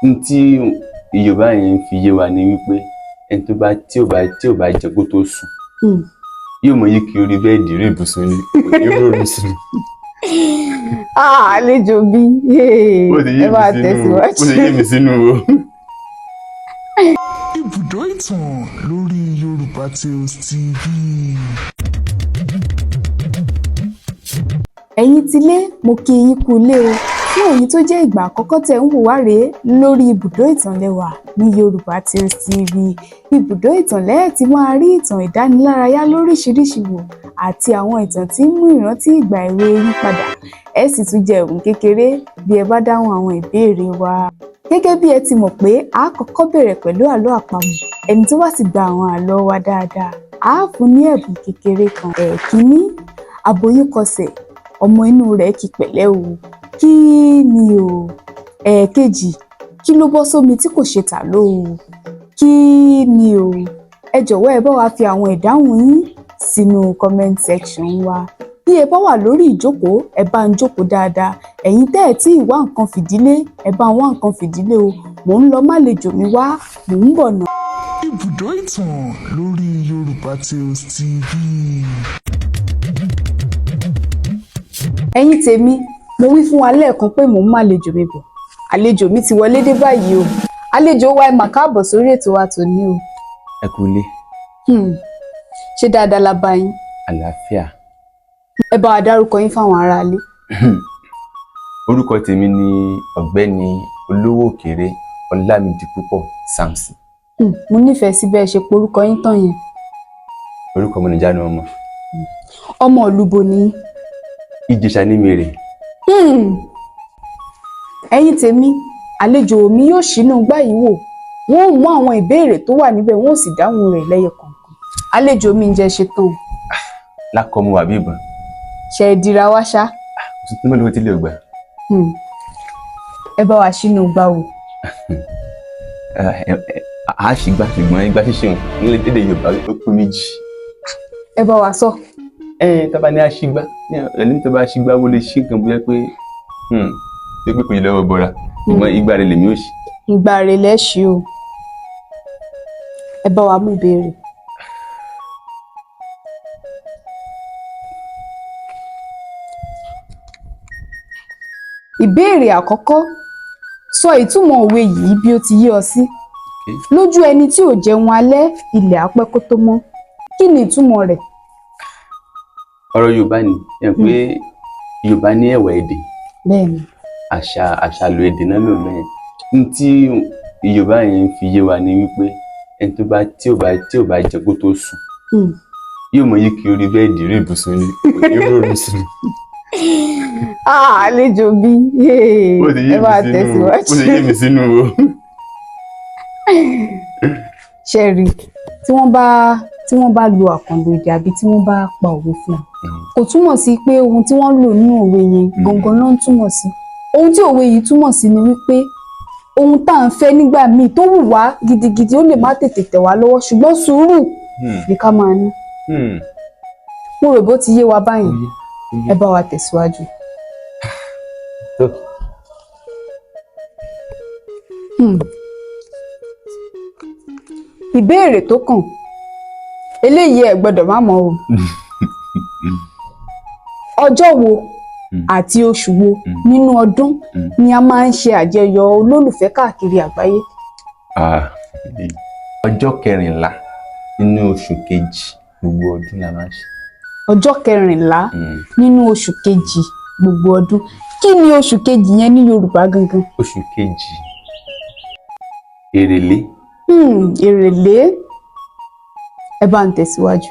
n tí Yorùbá yẹn fi yé wa ni wípé ẹni tí ò bá jẹ kó tó sùn yóò mọ yíkì orí bẹ́ẹ̀dì rí ibùsùn ni yóò rọrùn sùn. Àlejò bí ẹ bá tẹ̀síwájú. ó ṣe yé mi sínú o. Ibùdó ìtàn lórí Yorùbá Tales TV. Ẹ̀yin tilé, mo kí yín kú ilé o. Fún èyí tó jẹ́ ìgbà àkọ́kọ́ tẹ̀ ń wò wá rèé lórí ibùdó ìtàn lẹ́wà ní Yorùbá Tales TV. Ibùdó ìtàn lẹ́ẹ̀ tí máa rí ìtàn ìdánilárayá lóríṣiríṣi wò àti àwọn ìtàn tí ń mú ìrántí ìgbà èwe yín padà. Ẹ sì tún jẹ ẹ̀bùn kékeré bí ẹ bá dáhùn àwọn ìbéèrè wa. Gẹ́gẹ́ bí ẹ ti mọ̀ pé a kọ́kọ́ bẹ̀rẹ̀ pẹ̀lú àlọ́ àpamọ̀. Ẹni tó bá sì gba àwọn àlọ́ wa dáadáa, a fún ní ẹ̀bùn kékeré kan. Ẹ̀kíní, aboyún kọsẹ̀, ọmọ inú rẹ̀ kí pẹ̀lẹ́ o. Kí ni o? Ẹ̀ẹ̀kejì, kí ló bọ́ sómi tí kò ṣe tà ló o? Kí ni o? Ẹ jọ̀wọ́ ẹ bá wa fi àwọn ìdáhùn yín sínú comment section wa. Bí ẹ bá wà lórí ìjókòó, ẹ bá ń jókòó dáadáa. Ẹ̀yin tẹ́ ẹ̀ tí ì wá nǹkan fìdílé, ẹ bá ń wá nǹkan fìdílé o. Mò ń lọ málejò mi wá, mò ń bọ̀ ná. Ibùdó ìtàn lórí Yorùbá Tales TV. Ẹ̀yin tèmi, mo wí fún wa lẹ́ẹ̀kan pé mò ń málejò mi bọ̀. Àlejò mi ti wọlé dé báyìí o. Àlejò wa ẹ mà káàbọ̀ sórí ètò wa tòní o. Ẹ kú ilé. Ṣé dáadáa la bá yín? Àlàáfíà. Ẹ bá wa dárúkọ yín fáwọn aráalé. Orúkọ tèmi ni Ọ̀gbẹ́ni Olówó Òkèrè Ọlámidipúpọ̀ Samson. Mo nífẹ̀ẹ́ sí bẹ́ẹ̀ ṣe porúkọ yín tán yẹn. Orúkọ ọmọ Nìjánu ọmọ. Ọmọ ìlúbo ni. Ìjẹ̀ṣà ní mèrè. Ẹ̀yin tèmi, àlejò mi yóò ṣínú gbá yìí wò. Wọ́n ó mú àwọn ìbéèrè tó wà níbẹ̀, wọ́n ó sì dáhùn rẹ̀ lẹ́yọ kọ̀ọ̀kan. Àlejò mi ń jẹ́ ṣe tán. Lákọ̀ọ́mù wà bí ìbọn. Ṣe é dira wá ṣá. Kò sí mélòó tí lè gbà. Ẹ bá wa ṣínú gbá wò. A ṣì gbà ṣùgbọ́n ìgbà ṣíṣe òun nílé dédé Yorùbá ó pé méjì. Ẹ bá wa sọ. Tábà ní aṣígbá ẹni tó bá ṣígbá wọlé ṣí nǹkan bóyá pé pé kò yẹ lọ́wọ́ bọ́ra ṣùgbọ́n ìgbà rẹ̀ lèmi ò ṣí. Ìgbà rẹ̀ lẹ́ṣí o. Ẹ bá wa mú ìbéèrè. Ìbéèrè àkọ́kọ́, sọ ìtumọ̀ òwe yìí bí ó ti yé ọ sí. Lójú ẹni tí ò jẹun alẹ́, ilẹ̀ á pẹ́ kó tó mọ́. Kí ni ìtumọ̀ rẹ̀? Ọ̀rọ̀ Yorùbá ni pé Yorùbá ní ẹ̀wà èdè. Bẹ́ẹ̀ni. Àṣàlò èdè náà lò mẹ́rin. N tí Yorùbá yẹn fi yé wa ni wípé ẹni tí ò bá jẹ kó tó sùn yóò mọ yíkì orí bẹ́ẹ̀dì rí ibùsùn ni yóò rọrùn sùn. Àlejò bí ẹ bá tẹ̀síwájú. Ó ṣe yé mi sínú o. Ṣẹ́rí, tí wọ́n bá lo àkànlò èdè àbí tí wọ́n bá pa òwe fún un, kò túmọ̀ sí pé ohun tí wọ́n lò nínú òwe yẹn gangan ló ń túmọ̀ sí. Ohun tí òwe yìí túmọ̀ sí ni wípé ohun tá à ń fẹ́ nígbà míì tó wù wá gidigidi ó lè má tètè tẹ̀ wá lọ́wọ́ ṣùgbọ́n sùúrù ni ká máa ní. Mo rò bó ti yé wa báyìí. Ẹ bá wa tẹ̀síwájú. Ìbéèrè tó kàn, eléyìí ẹ gbọ́dọ̀ má mọ̀ o. Ọjọ́ wo àti oṣù wo nínú ọdún ni a máa ń ṣe àjọyọ̀ olólùfẹ́ káàkiri àgbáyé? Ọjọ́ 14 nínú oṣù kejì gbogbo ọdún la máa ń ṣe. Ọjọ́ 14 nínú oṣù kejì gbogbo ọdún. Kí ni oṣù kejì yẹn ní Yorùbá gangan? Oṣù kejì, Èrèlé. Èrèlé. Ẹ bá ń tẹ̀síwájú.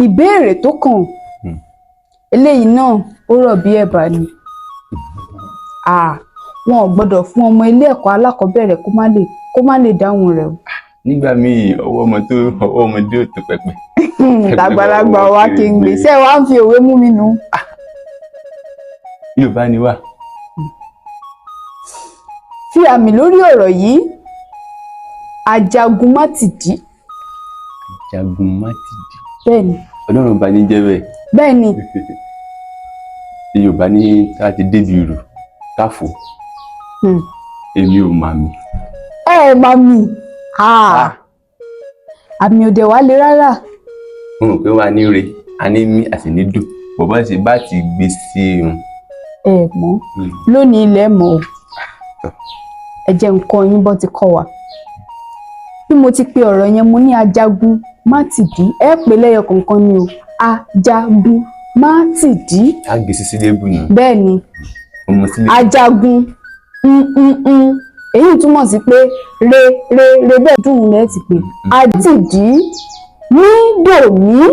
Ìbéèrè tó kàn, eléyìí náà ó rọ̀ bí ẹ̀bà ni. Wọn ò gbọ́dọ̀ fún ọmọ ilé ẹ̀kọ́ alákọ̀ọ́bẹ̀rẹ̀ kó má lè dáhùn rẹ̀ o. Nígbà míì ọwọ́ ọmọdé ò tó pẹpẹ. Tàgbàlagbà wa kì í gbé. Ṣé wàá ń fi òwe mú mi nù? Yorùbá ni wá. Fi àmì lórí ọ̀rọ̀ yìí. Ajagun má ti dí. Ajagun má ti dí. Bẹ́ẹ̀ni. Ọlọ́run bá ní jẹ́ bẹ́ẹ̀. Bẹ́ẹ̀ni. Yorùbá ní láti débi ìrù káfò. Èmi ò mà mí. Ẹ mà mí. Àmì òde wá le rárá. Mo rò pé wà ní re a ní mí àti ní dùn bọ̀bọ́ ṣe bá ti gbé sí irun. Ẹ mọ̀ lónìí ilẹ̀ mọ̀ o. Ẹ jẹ́ nǹkan yín bọ́ ti kọ́ wa. Bí mo ti pe ọ̀rọ̀ yẹn mo ní ajagun má ti dí ẹ pè lẹ́yọ kọ̀ọ̀kan ni o. Ajagun má ti dí. A gbé sí sílébù ni. Bẹ́ẹ̀ ni ajagun èyí túmọ̀ sí pé re bẹ́ẹ̀ dùn lẹ́ ti pè àtìdí ní dòní.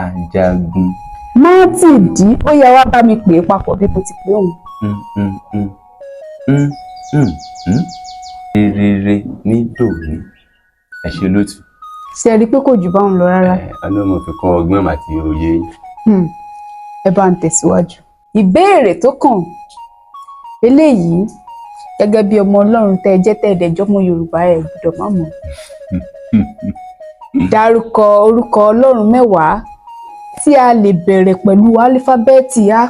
Ajagun má ti dí ó yẹ wá bá mi pè é papọ̀ bí mo ti pè òun. Rere ní dòní. Ẹ ṣe lótú. Ṣé ẹ rí i pé kò jù báwọn lọ rárá. Ọlọ́mọ fi kọ́ ọgbọ́n àti òye yín. Ẹ bá ń tẹ̀síwájú. Ìbéèrè tó kàn eléyìí gẹ́gẹ́ bí ọmọ Ọlọ́run tẹ́ ẹ jẹ́ tẹ́ẹ̀dẹ̀jọ́ mọ́ Yorùbá ẹ gbọ́dọ̀ má mọ̀. Dárúkọ orúkọ Ọlọ́run mẹ́wàá tí a lè bẹ̀rẹ̀ pẹ̀lú álífábẹ́ẹ̀tì A.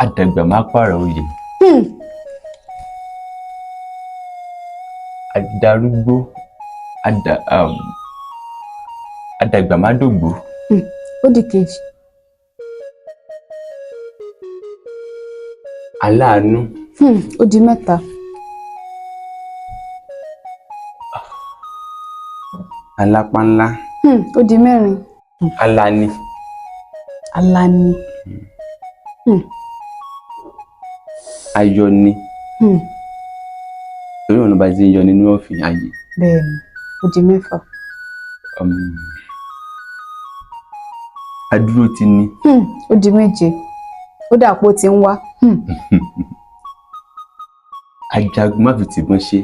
Àdàgbà má pààrọ̀ oyè. Adarúgbó àdàgbà má dògbó. Ó di kejì. Aláàánú. Ó di mẹ́ta. Alápá ńlá. Ó di mẹ́rin. Alani. Alani. Ayọni. Torí ọ̀nà bá ti ń yọ nínú ọ̀fìn ayé. Bẹ́ẹ̀ni, ó di mẹ́fà. Adúró ti ní. Ó di méje. Ó dà pé ó ti ń wá. Ajagun má fi tìbọn ṣe.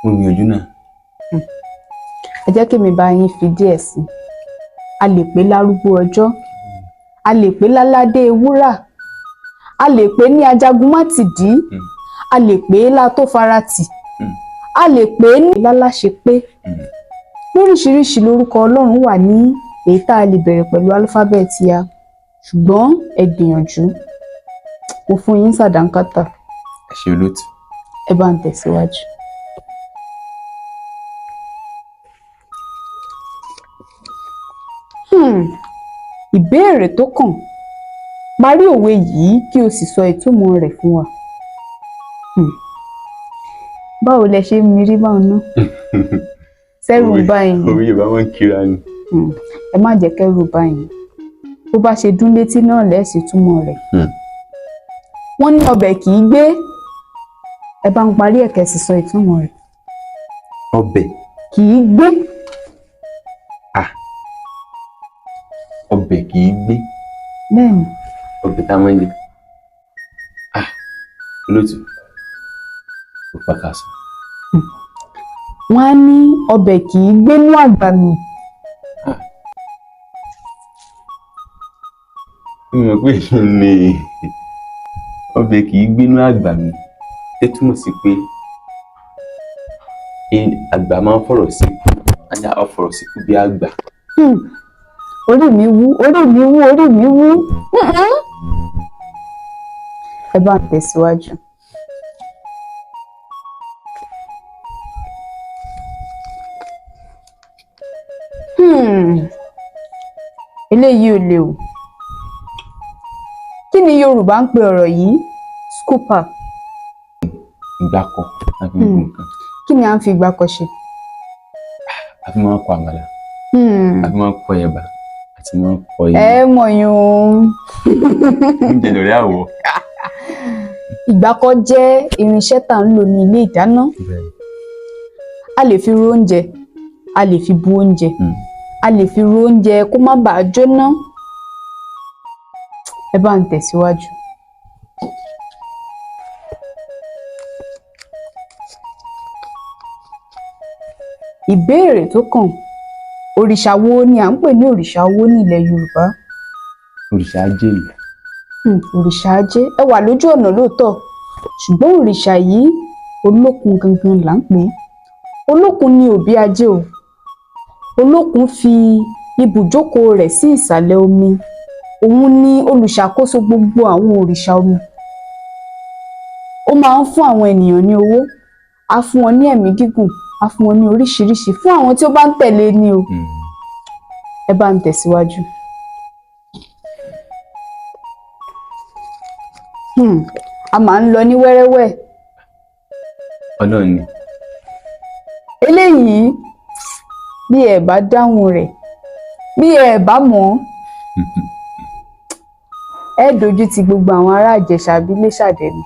Mo gbìyànjú náà. Ẹ jẹ́ kí mi bá yín fi díẹ̀ sí. A lè pè lárúgbó ọjọ́. A lè pè láládé wúrà. A lè pè ní ajagun má ti dí. A lè pè é látó faratì. A lè pè é ní láláṣẹ pé. Lóríṣiríṣi lórúkọ Ọlọ́run wà ní èyí tá a lè bẹ̀rẹ̀ pẹ̀lú álífábẹ́ẹ̀tì A. Ṣùgbọ́n ẹ gbìyànjú. Mo fún yín sàdánkátà. Ẹ ṣe olóòtú. Ẹ bá ń tẹ̀síwájú. Ìbéèrè tó kàn. Parí òwe yìí kí o sì sọ ìtumọ̀ rẹ̀ fún wa. Báwo lẹ ṣe ń mirí báwọn náà? Sẹ́rù báyìí. Orí Yorùbá wọn ń kíra ni. Ẹ má jẹ́ kẹ́rù báyìí. Bó bá ṣe dún létí náà lẹ́sìn túmọ̀ rẹ̀. Wọ́n ní ọbẹ̀ kì í gbé. Ẹ bá ń parí ẹ̀kẹ́ sì sọ ìtumọ̀ rẹ̀. Ọbẹ̀ kì í gbé. Ọbẹ̀ kì í gbé. Bẹ́ẹ̀ni. Ọbẹ̀ tá a máa ń jẹ. Olóòtú ó pàkàṣọ. Wọ́n á ní ọbẹ̀ kì í gbénú àgbàmì. Mo mọ̀ pé èso ni ọbẹ̀ kì í gbénú àgbàmì. Ṣé túmọ̀ sí pé àgbà máa ń fọ̀rọ̀ sí ajá ọ̀fọ̀rọ̀ sí kú bí àgbà. Orí mi wú, orí mi wú, orí mi wú. Ẹ bá ń tẹ̀síwájú. Eléyìí ò le o. Kí ni Yorùbá ń pe ọ̀rọ̀ yìí? Scooper. Ìgbákọ̀ àfi gbogbo nǹkan. Kí ni à ń fi ìgbákọ̀ ṣe? A fi máa ń kọ àmàlà. A fi máa ń kọ ẹ̀bà. Àti máa ń kọ Ẹ mọ̀ yún. Oúnjẹ lórí àwọ̀. Ìgbákọ̀ jẹ́ irinṣẹ́ tá à ń lò ní ilé ìdáná. A lè fi ro oúnjẹ, a lè fi bu oúnjẹ, a lè fi ro oúnjẹ kó má bàa jóná. Ẹ bá ń tẹ̀síwájú. Ìbéèrè tó kàn. Òrìṣà wo ni à ń pè ní òrìṣà owó ní ilẹ̀ Yorùbá? Òrìṣà ajé yìí. Òrìṣà ajé. Ẹ wà lójú ọ̀nà lóòótọ́. Ṣùgbọ́n òrìṣà yìí olókun gangan là ń pè é. Olókun ni òbí ajé o. Olókun fi ibùjókòó rẹ̀ sí ìsàlẹ̀ omi. Òun ni olùṣàkóso gbogbo àwọn òrìṣà omi. Ó máa ń fún àwọn ènìyàn ní owó, á fún wọn ní ẹ̀mí gígùn, á fún wọn ní oríṣiríṣi fún àwọn tí ó bá ń tẹ̀lé ni o. Ẹ bá ń tẹ̀síwájú. A máa ń lọ ní wẹ́rẹ́wẹ́. Ọlọ́run ni. Eléyìí bí ẹ bá dáhùn rẹ̀, bí ẹ bá mọ̀ ẹ dojú ti gbogbo àwọn ará Ìjẹ̀ṣà bí Iléṣàdé ni.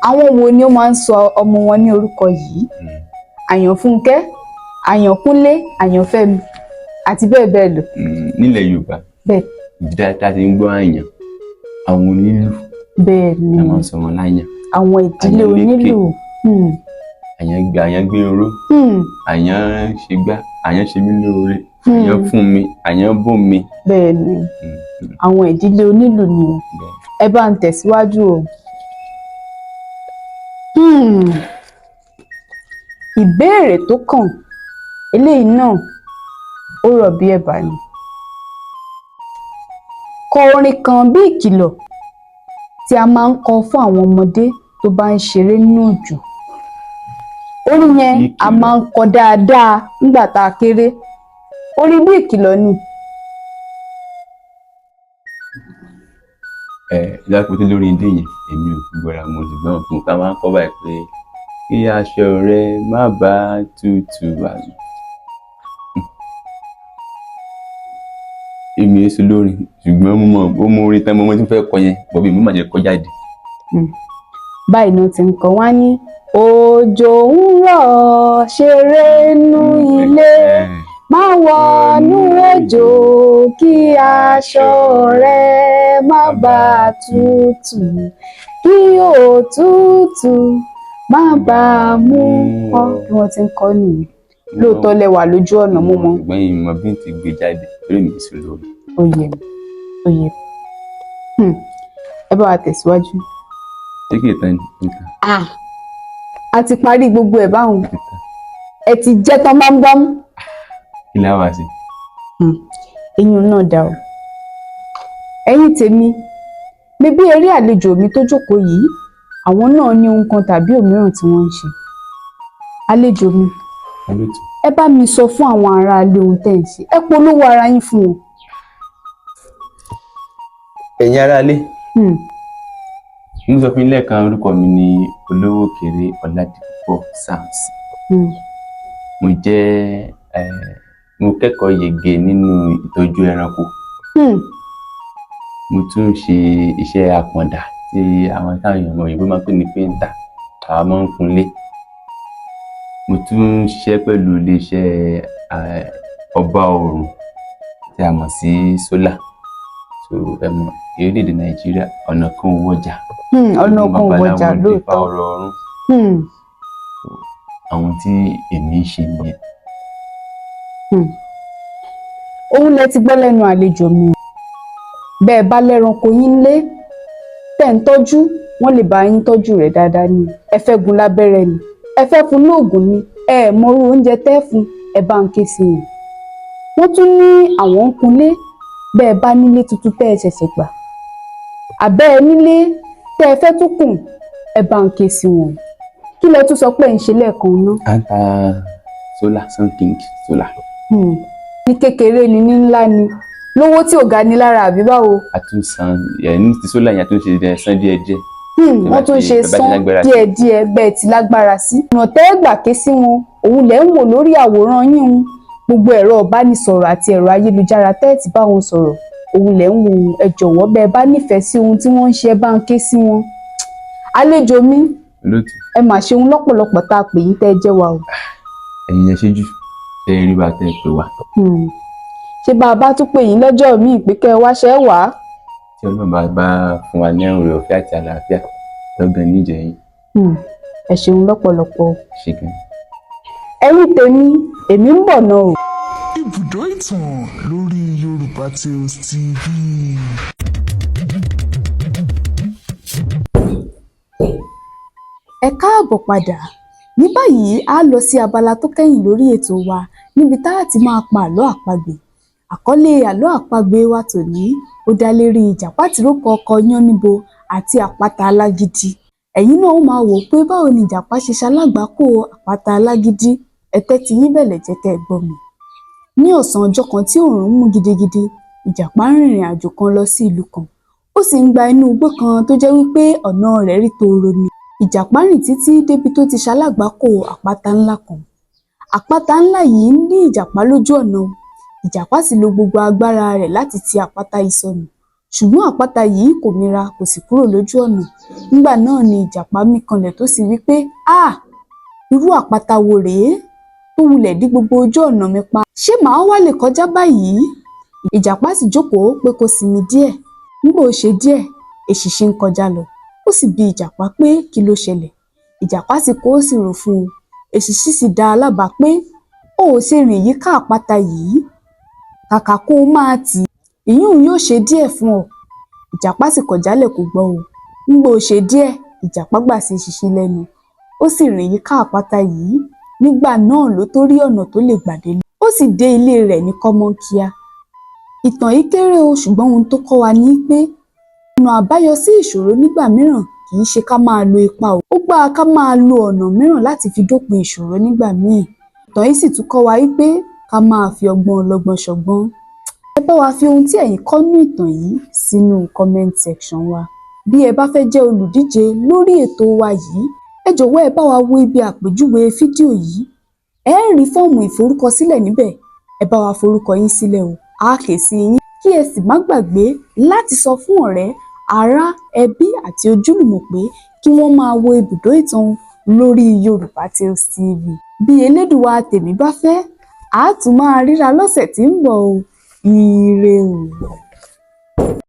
Àwọn wo ni ó máa ń sọ ọmọ wọn ní orúkọ yìí? Àyànfúnkẹ́, Àyànkúnlé, Àyànfẹ́mi àti bẹ́ẹ̀ bẹ́ẹ̀ lọ. Nílẹ̀ Yorùbá dáadáa ti ń gbọ́ àyàn, àwọn onílù. Bẹ́ẹ̀ ni. A máa ń sọ wọn láyàn. Àwọn ìdílé onílù. Àyàn gbé oró, àyàn ṣe gbá, àyàn ṣe mí lóore, àyàn fún mi, àyàn bò mí. Bẹ́ẹ̀ ni. Àwọn ìdílé onílù ni o. Ẹ bá ń tẹ̀síwájú o. Ìbéèrè tó kàn, eléyìí náà ó rọ̀ bí ẹ̀bà ni. Kọ orin kan bí ìkìlọ̀ tí a máa ń kọ fún àwọn ọmọdé tó bá ń ṣeré nínú òjò. Orin yẹn a máa ń kọ dáadáa nígbà tá a kéré. Orin bí ìkìlọ̀ ni. Lápótí lórí ilé yẹn, èmi ò fi gbọ́ra mo sì gbọ́n fún ká máa ń kọ́ báyìí pé kí aṣọ rẹ má bàa tutù àlù. Èmi èso lórin, ṣùgbọ́n mo mọ orin tán mo ti fẹ́ kọ yẹn, bọ̀bí mi máa jẹ́ kọ jáde. Báyìí náà ti ń kọ wá ní òjò ń rọ̀ ṣeré nú ilé, má wọnú òjò kí aṣọ rẹ má bàa tutù, kí òtútù má bàa mú ọ. Bí wọ́n ti ń kọ nìyí. Lóòótọ́ lẹ wà lójú ọ̀nà mú mọ́. Ṣùgbọ́n ìmọ̀ bí n ti gbé jáde lórí mi sí lórí. Ó yé mi, ó yé mi. Ẹ bá wa tẹ̀síwájú. Ṣé kì í tán nìkan? A ti parí gbogbo ẹ̀ báwọn. Ẹ ti jẹ́ tán bámúbámú. Kí la wá sí? Eyín náà dá o. Ẹ̀yin tèmi, bíbí eré àlejò mi tó jókòó yìí, àwọn náà ní ohun kan tàbí òmíràn tí wọ́n ń ṣe. Àlejò mi, ẹ bá mi sọ fún àwọn aráalé ohun tẹ́ ń ṣe. Ẹ polówó ara yín fún wọn. Ẹ̀yin aráalé, mo sọ fún yín lẹ́ẹ̀kan, orúkọ mi ni Olówókéré Ọládipúpọ̀ Samson. Mo jẹ́ mo kẹ́kọ̀ọ́ yege nínú ìtọ́jú ẹranko. Mo tún ń ṣe iṣẹ́ àpọ̀ndà tí àwọn táwọn èèyàn òyìnbó máa ń pè ní pẹ́ńtà, àwọn máa ń kunlé. Mo tún ń ṣiṣẹ́ pẹ̀lú iléeṣẹ́ ọba oòrùn tí a mọ̀ sí solar. So ẹ mọ̀ orílẹ̀-èdè Nàìjíríà ọ̀nà kan ò wọjà. Ọ̀nà kan ò wọjà lóòótọ́. Àwọn tí èmi ń ṣe nìyẹn. Òun lẹ ti gbọ́ lẹ́nu àlejò mi. Bẹ́ẹ̀ bá lẹ́ranko yín lé tẹ̀ ń tọ́jú, wọ́n lè bá yín tọ́jú rẹ̀ dáadáa ni. Ẹ fẹ́ gun lábẹ́rẹ́ ni, ẹ fẹ́ fún lóògùn ni, ẹ mọrú oúnjẹ tẹ́ fún, ẹ bá ń ké sí wọn. Wọ́n tún ní àwọn ń kunlé bẹ́ẹ̀ bá nílé tuntun tẹ́ ẹ ṣẹ̀ṣẹ̀ gbà. Àbẹ́ ẹ nílé tẹ́ ẹ fẹ́ tún kùn, ẹ bá ń ké sí wọn. Kí lẹ tún sọ pé ń ṣe lẹ́ẹ̀kan náà? À ń ta solar, Sunking solar. Ní kékeré ni ní ńlá ni, lówó tí ò ga ni lára àbí báwo? A tún san ní ti solar yẹn, a tún ṣe san díẹ̀díẹ̀. Wọ́n tún ṣe san díẹ̀díẹ̀ bẹ́ẹ̀ tí lágbára sí. Ọ̀nà tẹ́ ẹ gbà ké sí wọn, òun lẹ̀ ń wò lórí àwòrán yín un. Gbogbo ẹ̀rọ ìbánisọ̀rọ̀ àti ẹ̀rọ ayélujára tẹ́ ẹ ti bá wọn sọ̀rọ̀, òun lẹ̀ ń wò. Ẹ jọ̀wọ́ bẹ́ẹ̀ bá nífẹ̀ẹ́ sí ohun tí wọ́n ń ṣe, ẹ bá ń ké sí wọn. Àlejò mi, ẹ mà ṣeun lọ́pọ̀lọpọ̀ tá a pè yín tẹ́ ẹ jẹ́ wa o. Ẹ̀yin ẹ ṣe jù tẹ́ ẹ rí bá tẹ́ ẹ pè wá. Ṣé bá a bá tún pè yín lọ́jọ́ míì pé kẹ́ ẹ wáṣẹ́ wá? Tí Ọlọ́run bá fún wa ní ẹ̀rùn rẹ̀ ọ̀fẹ́ àti àlàáfíà lọ́gàn níjẹ̀yìn. Ẹ ṣeun lọ́pọ̀lọpọ̀. Ṣé kí n? Ẹ̀yin tèmi, èmi ń bọ̀ náà o. Ibùdó ìtàn lórí Yorùbá Tales TV. Ẹ káàbọ̀ padà Ní báyìí a lọ sí abala tó kẹ́yìn lórí ètò wa níbi tá a ti máa pa àlọ́ àpagbè. Àkọlé àlọ́ àpagbè wa tòní ó dá lérí ìjàpá tìrókò ọkọ Yáníbo àti àpáta alágídí. Ẹ̀yin náà ó máa wò pé báwo ni ìjàpá ṣe ṣalágbákò àpáta alágídí. Ẹ tẹ́tí yín bẹ̀lẹ̀ jẹ́ kẹ́ ẹ gbọ́ mi. Ní ọ̀sán ọjọ́ kan tí òòrùn mú gidigidi, ìjàpá rìnrìn àjò kan lọ sí ìlú kan. Ó sì ń gba inú igbó kan tó jẹ́ wípé ọ̀nà rẹ̀ rí tooro ni. Ìjàpá rìn títí débi tó ti ṣalágbákò àpáta ńlá kan. Àpáta ńlá yìí ń lé ìjàpá lójú ọ̀nà. Ìjàpá sì lo gbogbo agbára rẹ̀ láti ti àpáta yìí sọnù. Ṣùgbọ́n àpáta yìí kò mira, kò sì kúrò lójú ọ̀nà. Nígbà náà ni ìjàpá mí kanlẹ̀ tó sì wí pé, irú àpáta wo rèé tó wulẹ̀ dí gbogbo ojú ọ̀nà mi pa? Ṣé màá wá lè kọjá báyìí? Ìjàpá sì jókòó pé kó sinmi díẹ̀. Nígbà ó ṣe díẹ̀, èṣìṣí ń kọjá lọ. Ó sì bi ìjàpá pé kí ló ṣẹlẹ̀. Ìjàpá sì kó sì rò fún un. Èṣìṣí sì dá a lábàá pé ó ò ṣe rìn yíká àpáta yìí. Kàkà kó o máa tì í, ìyún yóò ṣe díẹ̀ fún ọ. Ìjàpá sì kọ̀ jálẹ̀ kò gbọ́ o. Nígbà ó ṣe díẹ̀, ìjàpá gbà sí èṣìṣí lẹ́nu. Ó sì rìn yíká àpáta yìí. Nígbà náà ló tó rí ọ̀nà tó lè gbà délé. Ó sì dé ilé rẹ̀ ní kọ́mọ́nkíá. Ìtàn yìí kéré o, ṣùgbọ́n ohun tó kọ́ wa ní pé ọ̀nà àbáyọ sí ìṣòro nígbà mìíràn kì í ṣe ká máa lo ipá o. Ó gbà ká máa lo ọ̀nà mìíràn láti fi dópin ìṣòro nígbà míì. Ìtàn yìí sì tún kọ́ wa wípé ká máa fi ọgbọ́n ọlọ́gbọ́n ṣọgbọ́n. Ẹ bá wa fi ohun tí ẹ̀yin kọ́ nínú ìtàn yìí sínú comment section wa. Bí ẹ bá fẹ́ jẹ́ olùdíje lórí ètò wa yìí, ẹ jọ̀wọ́ ẹ bá wa wo ibi àpèjúwe fídíò yìí. Ẹ rí fọ́ọ̀mù ìforúkọsílẹ̀ níbẹ̀. Ẹ bá wa forúkọ yín sílẹ̀ o. A kè sí yín. Kí ẹ sì má gbàgbé láti sọ fún ọ̀rẹ́, ará, ẹbí àti ojúlùmọ̀ pé kí wọ́n máa wo ibùdó ìtàn lórí Yorùbá Tales TV. Bí Elédùwà tèmi bá fẹ́, a tún máa ríra lọ́sẹ̀ tí ń bọ̀ o. Ire o.